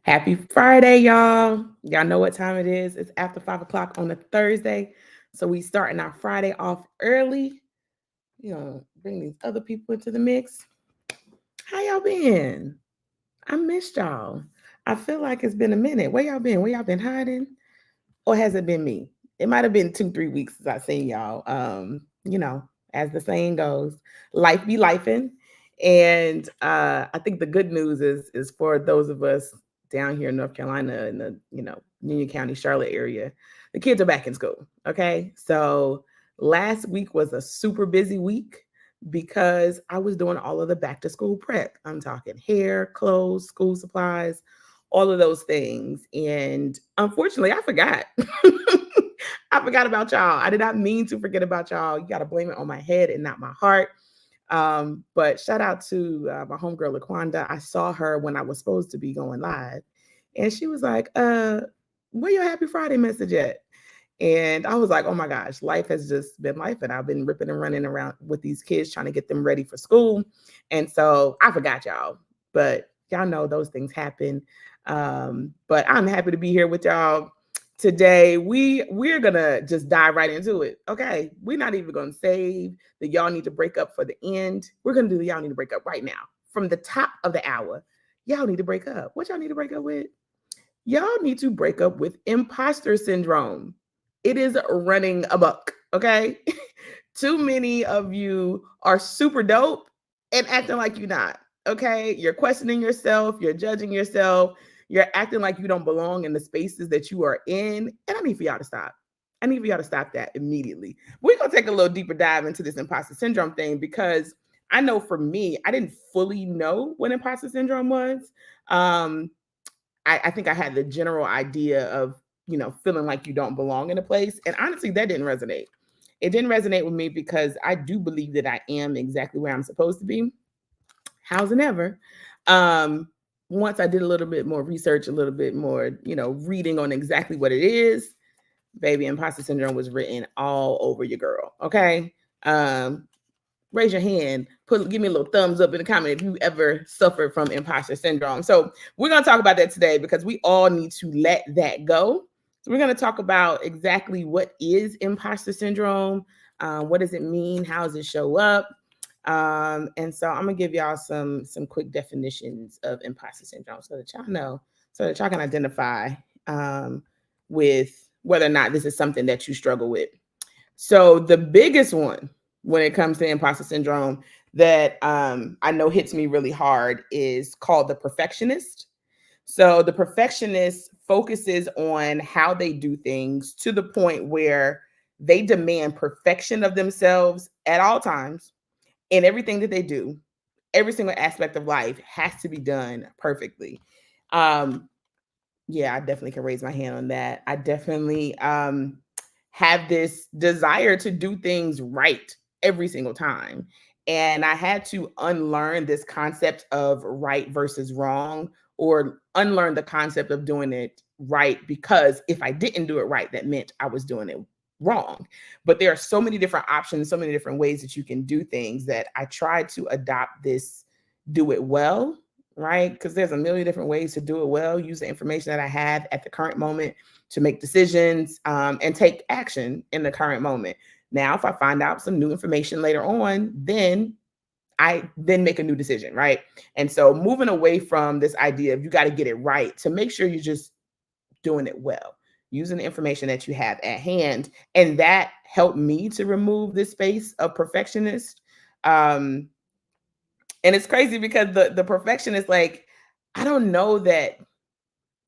Happy Friday, y'all. Y'all know what time it is. It's after 5 o'clock on a Thursday. So we starting our Friday off early. You know, bring these other people into the mix. How y'all been? I missed y'all. I feel like it's been a minute. Where y'all been? Where y'all been hiding? Or has it been me? It might have been 2, 3 weeks since I seen y'all. As the saying goes, life be lifing. And I think the good news is for those of us down here in North Carolina in the Union County, Charlotte area, the kids are back in school. Okay, so last week was a super busy week because I was doing all of the back to school prep. I'm talking hair, clothes, school supplies, all of those things. And unfortunately, I forgot. I forgot about y'all. I did not mean to forget about y'all. You got to blame it on my head and not my heart. But shout out to my homegirl, Laquanda. I saw her when I was supposed to be going live. And she was like, where your happy Friday message at? And I was like, oh my gosh, life has just been life. And I've been ripping and running around with these kids trying to get them ready for school. And so I forgot y'all. But y'all know those things happen. But I'm happy to be here with y'all today. We're gonna just dive right into it. Okay. We're not even gonna save the y'all need to break up for the end. We're gonna do the y'all need to break up right now. From the top of the hour. Y'all need to break up. What y'all need to break up with? Y'all need to break up with imposter syndrome. It is running amok, okay? Too many of you are super dope and acting like you're not, okay? You're questioning yourself, you're judging yourself, you're acting like you don't belong in the spaces that you are in. And I need for y'all to stop. I need for y'all to stop that immediately. We're going to take a little deeper dive into this imposter syndrome thing because I know for me, I didn't fully know what imposter syndrome was. Um, I think I had the general idea of, feeling like you don't belong in a place. And honestly, that didn't resonate. It didn't resonate with me because I do believe that I am exactly where I'm supposed to be. How's and ever. Um, Once I did a little bit more research, a little bit more, reading on exactly what it is, baby, imposter syndrome was written all over your girl. Okay. Um, Raise your hand, give me a little thumbs up in the comment if you ever suffered from imposter syndrome. So we're going to talk about that today because we all need to let that go. So we're going to talk about exactly what is imposter syndrome, what does it mean, how does it show up, and so I'm gonna give y'all some quick definitions of imposter syndrome so that y'all know, so that y'all can identify with whether or not this is something that you struggle with. So the biggest one when it comes to imposter syndrome that I know hits me really hard is called the perfectionist. So the perfectionist focuses on how they do things to the point where they demand perfection of themselves at all times in everything that they do. Every single aspect of life has to be done perfectly. Um, yeah, I definitely can raise my hand on that. I definitely have this desire to do things right every single time. And I had to unlearn this concept of right versus wrong, or unlearn the concept of doing it right, because if I didn't do it right, that meant I was doing it wrong. But there are so many different options, so many different ways that you can do things that I try to adopt this do it well, right? Because there's a million different ways to do it well. Use the information that I have at the current moment to make decisions and take action in the current moment. Now, if I find out some new information later on, then I then make a new decision, right? And so moving away from this idea of you got to get it right to make sure you're just doing it well, using the information that you have at hand. And that helped me to remove this space of perfectionist. Um, and it's crazy because the perfectionist, like, I don't know that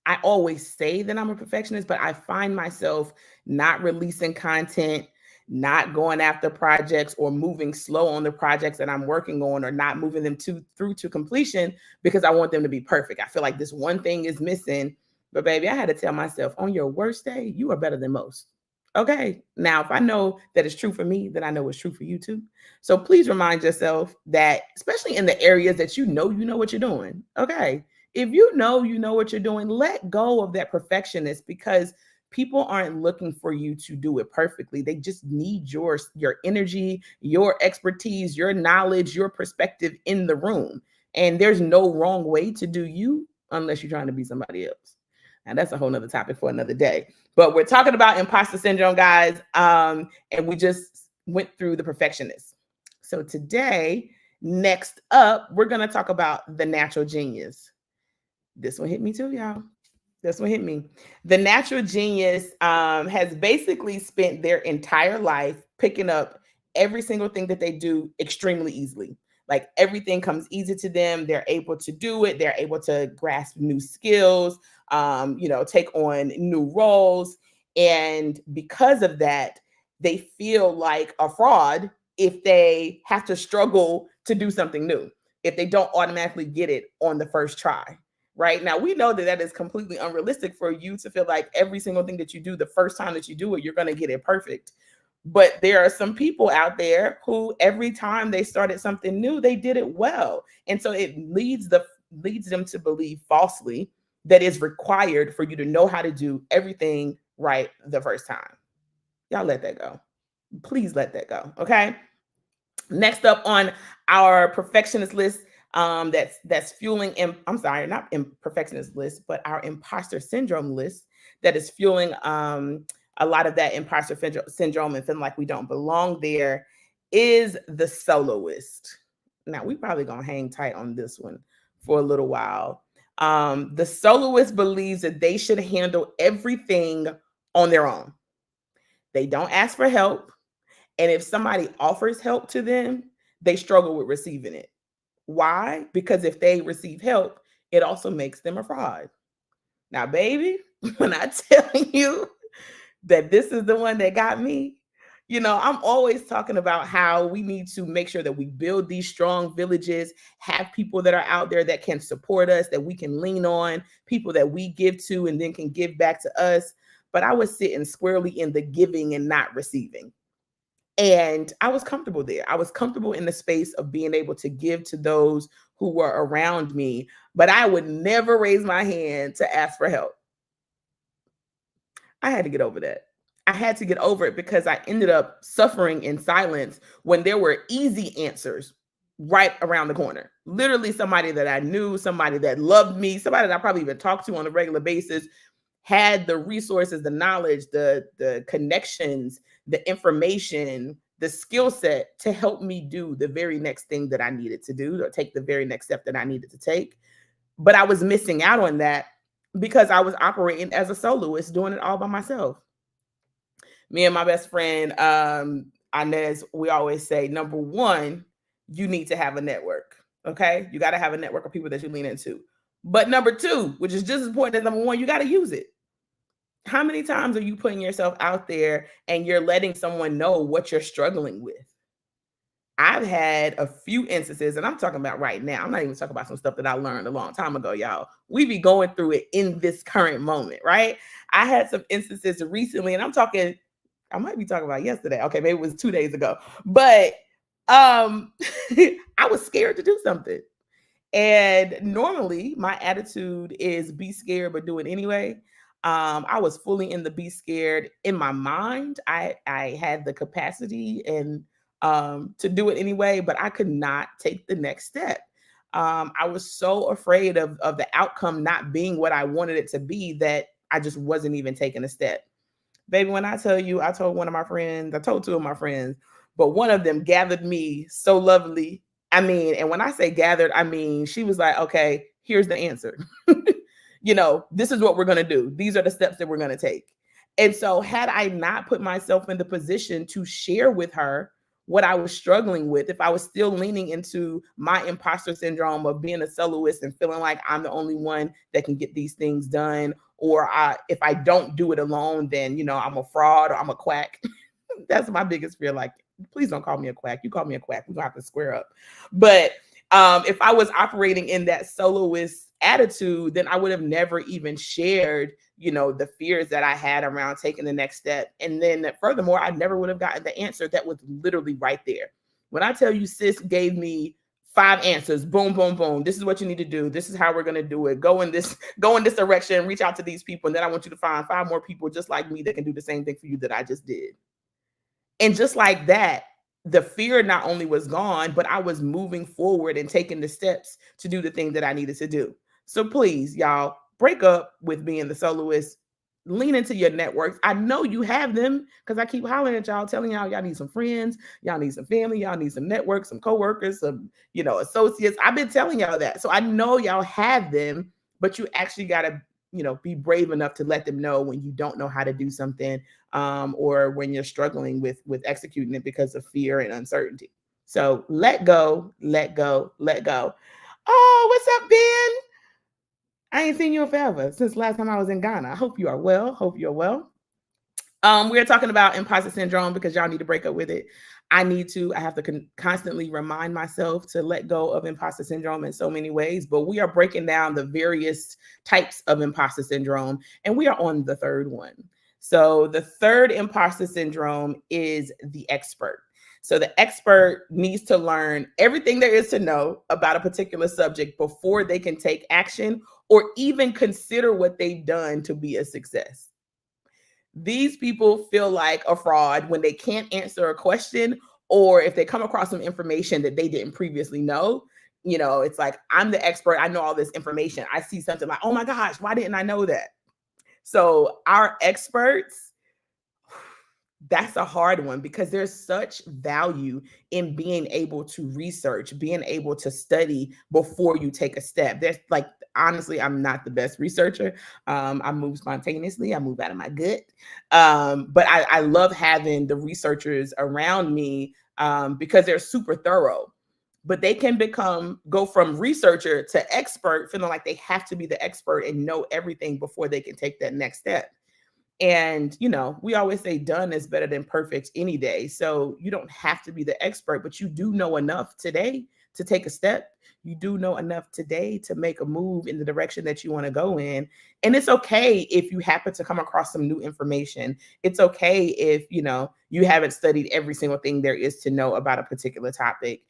I always say that I'm a perfectionist, but I find myself not releasing content, not going after projects, or moving slow on the projects that I'm working on, or not moving them through to completion because I want them to be perfect. I feel like this one thing is missing. But baby, I had to tell myself, on your worst day, you are better than most. Okay. Now, if I know that it's true for me, then I know it's true for you too. So please remind yourself that, especially in the areas that you know what you're doing. Okay, if you know what you're doing, let go of that perfectionist, because people aren't looking for you to do it perfectly. They just need your energy, your expertise, your knowledge, your perspective in the room. And there's no wrong way to do you. unless you're trying to be somebody else. And that's a whole nother topic for another day. But we're talking about imposter syndrome, guys. And we just went through the perfectionist. So today, next up, we're going to talk about the natural genius. This one hit me too, y'all. This one hit me. The natural genius has basically spent their entire life picking up every single thing that they do extremely easily. Like everything comes easy to them. They're able to do it. They're able to grasp new skills, take on new roles. And because of that, they feel like a fraud if they have to struggle to do something new, if they don't automatically get it on the first try. Right now, we know that that is completely unrealistic for you to feel like every single thing that you do, the first time that you do it, you're going to get it perfect. But there are some people out there who every time they started something new, they did it well. And so it leads them to believe falsely that it's required for you to know how to do everything right the first time. Y'all let that go. Please let that go. Okay. Next up on our perfectionist list, that's fueling. I'm sorry, not perfectionist list, but our imposter syndrome list that is fueling a lot of that imposter syndrome and feeling like we don't belong there is the soloist. Now we probably gonna hang tight on this one for a little while. The soloist believes that they should handle everything on their own. They don't ask for help. And if somebody offers help to them, they struggle with receiving it. Why? Because if they receive help, it also makes them a fraud. Now, baby, when I tell you that this is the one that got me, I'm always talking about how we need to make sure that we build these strong villages, have people that are out there that can support us, that we can lean on, people that we give to and then can give back to us. But I was sitting squarely in the giving and not receiving. And I was comfortable there. I was comfortable in the space of being able to give to those who were around me, but I would never raise my hand to ask for help. I had to get over that. I had to get over it because I ended up suffering in silence when there were easy answers right around the corner. Literally somebody that I knew, somebody that loved me, somebody that I probably even talked to on a regular basis, had the resources, the knowledge, the connections, the information, the skill set to help me do the very next thing that I needed to do, or take the very next step that I needed to take. But I was missing out on that because I was operating as a soloist, doing it all by myself. Me and my best friend, Inez, we always say, number one, you need to have a network. Okay. You got to have a network of people that you lean into. But number two, which is just as important as number one, you got to use it. How many times are you putting yourself out there and you're letting someone know what you're struggling with? I've had a few instances, and I'm talking about right now. I'm not even talking about some stuff that I learned a long time ago, y'all. We be going through it in this current moment, right? I had some instances recently, and I might be talking about yesterday. Okay, maybe it was 2 days ago. But I was scared to do something. And normally my attitude is be scared, but do it anyway. I was fully in the be scared in my mind. I had the capacity and to do it anyway, but I could not take the next step. I was so afraid of the outcome not being what I wanted it to be that I just wasn't even taking a step. Baby, when I tell you, I told one of my friends, I told two of my friends, but one of them gathered me so lovely. I mean, and when I say gathered, I mean, she was like, okay, here's the answer. This is what we're going to do. These are the steps that we're going to take. And so had I not put myself in the position to share with her what I was struggling with, if I was still leaning into my imposter syndrome of being a soloist and feeling like I'm the only one that can get these things done, or if I don't do it alone, then, I'm a fraud or I'm a quack. That's my biggest fear. Like, please don't call me a quack. You call me a quack, we're gonna have to square up. But if I was operating in that soloist attitude, then I would have never even shared, the fears that I had around taking the next step. And then furthermore, I never would have gotten the answer that was literally right there. When I tell you sis gave me 5 answers, boom, boom, boom. This is what you need to do. This is how we're going to do it. Go in this direction, reach out to these people. And then I want you to find 5 more people just like me that can do the same thing for you that I just did. And just like that, the fear not only was gone, but I was moving forward and taking the steps to do the thing that I needed to do. So please, y'all, break up with being the soloist. Lean into your networks. I know you have them because I keep hollering at y'all, telling y'all need some friends, y'all need some family, y'all need some networks, some coworkers, some associates. I've been telling y'all that, so I know y'all have them, but you actually gotta be brave enough to let them know when you don't know how to do something, or when you're struggling with executing it because of fear and uncertainty. So let go, let go, let go. Oh, what's up, Ben? I ain't seen you in forever since last time I was in Ghana. I hope you are well. Hope you're well. We're talking about imposter syndrome because y'all need to break up with it. I need to. I have to constantly remind myself to let go of imposter syndrome in so many ways. But we are breaking down the various types of imposter syndrome, and we are on the third one. So the third imposter syndrome is the expert. So the expert needs to learn everything there is to know about a particular subject before they can take action or even consider what they've done to be a success. These people feel like a fraud when they can't answer a question, or if they come across some information that they didn't previously know. It's like, I'm the expert. I know all this information. I see something like, oh my gosh, why didn't I know that? So our experts, that's a hard one because there's such value in being able to research, being able to study before you take a step. There's like, honestly, I'm not the best researcher. I move spontaneously, I move out of my gut. But I love having the researchers around me, because they're super thorough. But they can go from researcher to expert, feeling like they have to be the expert and know everything before they can take that next step. And, we always say done is better than perfect any day. So you don't have to be the expert, but you do know enough today to take a step. You do know enough today to make a move in the direction that you want to go in. And it's okay if you happen to come across some new information. It's okay if, you haven't studied every single thing there is to know about a particular topic.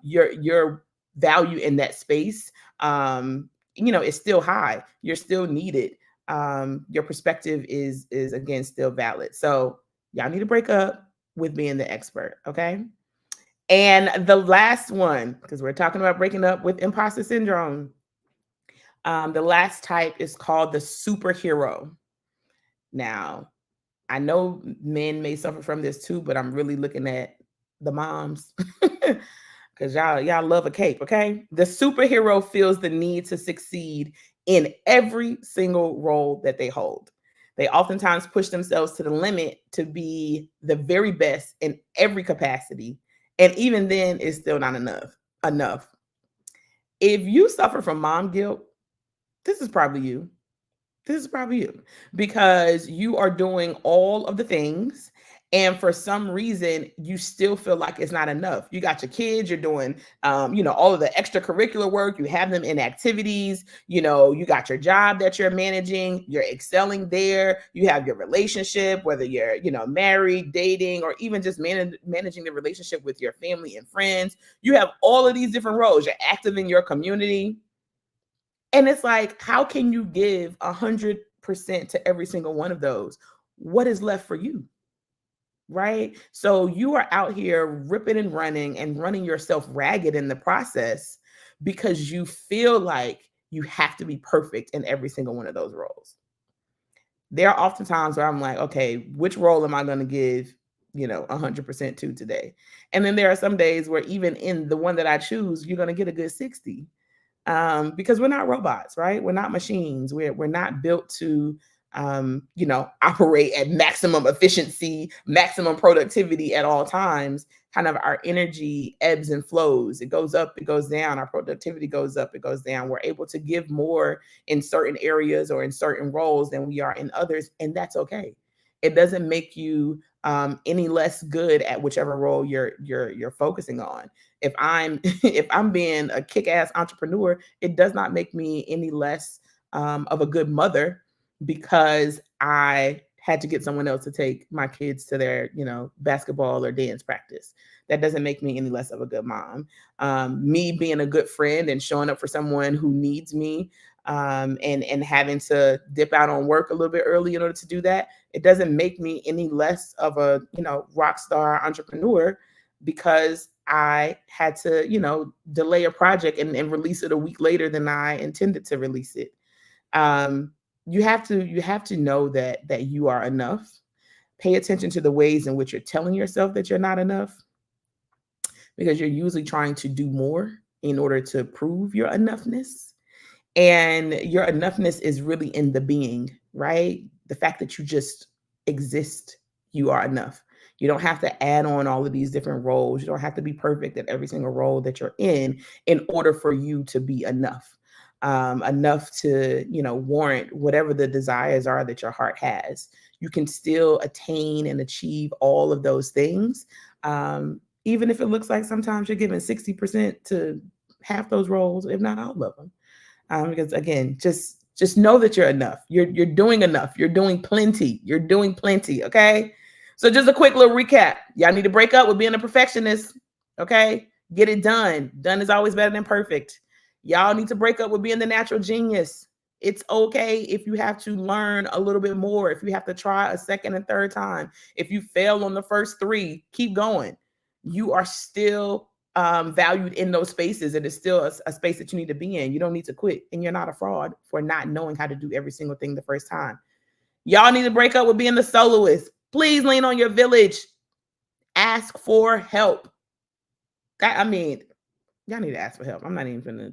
Your value in that space, is still high. You're still needed. Your perspective is again still valid. So y'all need to break up with being the expert, okay? And the last one, because we're talking about breaking up with imposter syndrome, the last type is called the superhero. Now, I know men may suffer from this too, but I'm really looking at the moms because y'all love a cape, okay? The superhero feels the need to succeed in every single role that they hold. They oftentimes push themselves to the limit to be the very best in every capacity, and even then, it's still not enough. Enough. If you suffer from mom guilt, this is probably you. This is probably you because you are doing all of the things. And for some reason, you still feel like it's not enough. You got your kids, you're doing, all of the extracurricular work, you have them in activities, you got your job that you're managing, you're excelling there, you have your relationship, whether you're, married, dating, or even just managing the relationship with your family and friends. You have all of these different roles. You're active in your community. And it's like, how can you give 100% to every single one of those? What is left for you? Right? So you are out here ripping and running yourself ragged in the process because you feel like you have to be perfect in every single one of those roles. There are often times where I'm like, okay, which role am I going to give, 100% to today? And then there are some days where even in the one that I choose, you're going to get a good 60. Because we're not robots, right? We're not machines. We're not built to, operate at maximum efficiency, maximum productivity at all times. Kind of our energy ebbs and flows. It goes up, it goes down. Our productivity goes up, it goes down. We're able to give more in certain areas or in certain roles than we are in others, and that's okay. It doesn't make you any less good at whichever role you're focusing on. If I'm if I'm being a kick-ass entrepreneur, it does not make me any less of a good mother because I had to get someone else to take my kids to their, basketball or dance practice. That doesn't make me any less of a good mom. Me being a good friend and showing up for someone who needs me, and having to dip out on work a little bit early in order to do that, it doesn't make me any less of a, rock star entrepreneur because I had to, delay a project and release it a week later than I intended to release it. Um, you have to know that you are enough. Pay attention to the ways in which you're telling yourself that you're not enough, because you're usually trying to do more in order to prove your enoughness. And your enoughness is really in the being, right? The fact that you just exist, you are enough. You don't have to add on all of these different roles. You don't have to be perfect at every single role that you're in order for you to be enough. Enough to, warrant whatever the desires are that your heart has. You can still attain and achieve all of those things. Even if it looks like sometimes you're giving 60% to half those roles, if not all of them. Because again, just know that you're enough. You're doing enough. You're doing plenty. You're doing plenty. Okay. So just a quick little recap. Y'all need to break up with being a perfectionist. Okay. Get it done. Done is always better than perfect. Y'all need to break up with being the natural genius. It's okay if you have to learn a little bit more, if you have to try a second and third time. If you fail on the first three, keep going. You are still valued in those spaces. It is still a space that you need to be in. You don't need to quit, and you're not a fraud for not knowing how to do every single thing the first time. Y'all need to break up with being the soloist. Please lean on your village. Ask for help. Y'all need to ask for help. I'm not even gonna.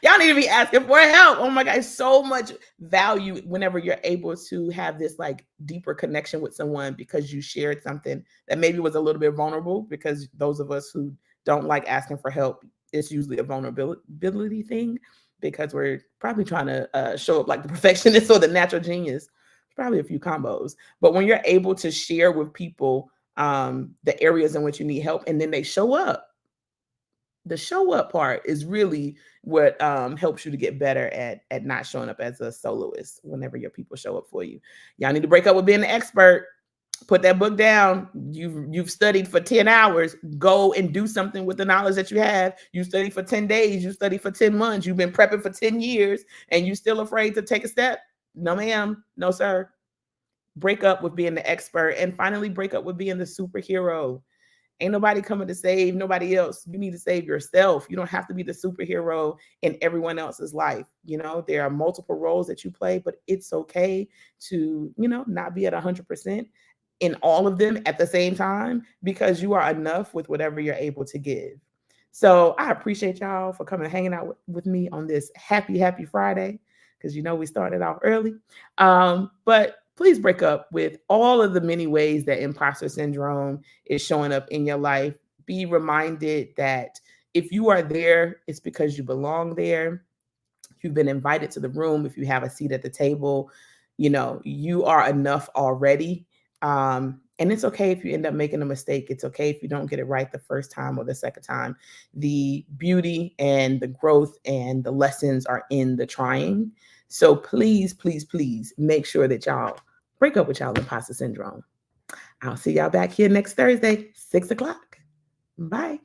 Y'all need to be asking for help. Oh my God, it's so much value whenever you're able to have this like deeper connection with someone because you shared something that maybe was a little bit vulnerable. Because those of us who don't like asking for help, it's usually a vulnerability thing because we're probably trying to show up like the perfectionist or the natural genius. Probably a few combos. But when you're able to share with people the areas in which you need help, and then they show up, the show up part is really what helps you to get better at not showing up as a soloist whenever your people show up for you. Y'all need to break up with being an expert. Put that book down. You've studied for 10 hours. Go and do something with the knowledge that you have. You studied for 10 days. You studied for 10 months. You've been prepping for 10 years and you still afraid to take a step? No, ma'am. No, sir. Break up with being the expert, and finally break up with being the superhero. Ain't nobody coming to save nobody else. You need to save yourself. You don't have to be the superhero in everyone else's life. There are multiple roles that you play, but it's okay to, not be at 100% in all of them at the same time, because you are enough with whatever you're able to give. So I appreciate y'all for coming and hanging out with me on this happy Friday, because we started off early. But please break up with all of the many ways that imposter syndrome is showing up in your life. Be reminded that if you are there, it's because you belong there. You've been invited to the room. If you have a seat at the table, you are enough already. And it's okay if you end up making a mistake. It's okay if you don't get it right the first time or the second time. The beauty and the growth and the lessons are in the trying. So please, please, please make sure that y'all break up with y'all imposter syndrome. I'll see y'all back here next Thursday, 6 o'clock. Bye.